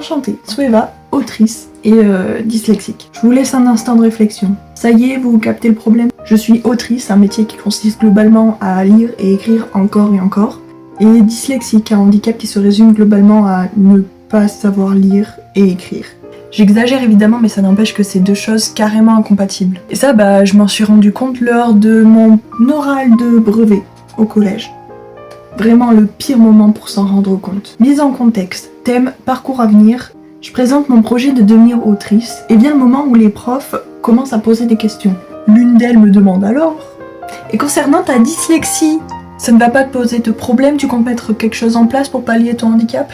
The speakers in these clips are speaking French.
Enchantée, Sueva, autrice et dyslexique. Je vous laisse un instant de réflexion. Ça y est, vous captez le problème? Je suis autrice, un métier qui consiste globalement à lire et écrire encore et encore. Et dyslexique, un handicap qui se résume globalement à ne pas savoir lire et écrire. J'exagère évidemment, mais ça n'empêche que c'est deux choses carrément incompatibles. Et ça, je m'en suis rendu compte lors de mon oral de brevet au collège. Vraiment le pire moment pour s'en rendre compte. Mise en contexte, thème, parcours à venir. Je présente mon projet de devenir autrice, et vient le moment où les profs commencent à poser des questions. L'une d'elles me demande alors, et concernant ta dyslexie, ça ne va pas te poser de problème, tu comptes mettre quelque chose en place pour pallier ton handicap?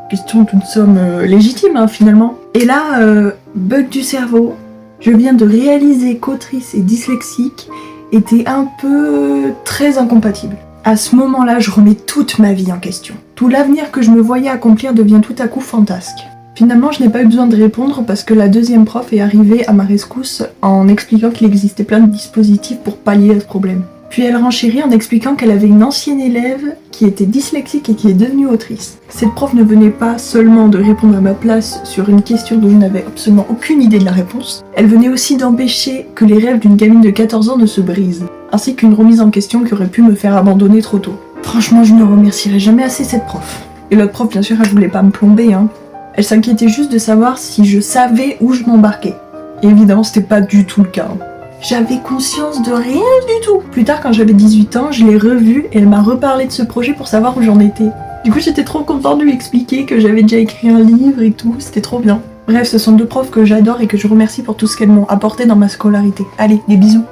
Question toute somme légitime finalement. Et là, bug du cerveau, je viens de réaliser qu'autrice et dyslexique étaient un peu très incompatibles. À ce moment-là, je remets toute ma vie en question. Tout l'avenir que je me voyais accomplir devient tout à coup fantasque. Finalement, je n'ai pas eu besoin de répondre parce que la deuxième prof est arrivée à ma rescousse en expliquant qu'il existait plein de dispositifs pour pallier à ce problème. Puis elle renchérit en expliquant qu'elle avait une ancienne élève qui était dyslexique et qui est devenue autrice. Cette prof ne venait pas seulement de répondre à ma place sur une question dont je n'avais absolument aucune idée de la réponse, elle venait aussi d'empêcher que les rêves d'une gamine de 14 ans ne se brisent, ainsi qu'une remise en question qui aurait pu me faire abandonner trop tôt. Franchement, je ne remercierai jamais assez cette prof. Et l'autre prof, bien sûr, elle voulait pas me plomber, Elle s'inquiétait juste de savoir si je savais où je m'embarquais. Et évidemment, c'était pas du tout le cas. J'avais conscience de rien du tout. Plus tard, quand j'avais 18 ans, je l'ai revue et elle m'a reparlé de ce projet pour savoir où j'en étais. Du coup, j'étais trop contente de lui expliquer que j'avais déjà écrit un livre et tout, c'était trop bien. Bref, ce sont deux profs que j'adore et que je remercie pour tout ce qu'elles m'ont apporté dans ma scolarité. Allez, des bisous.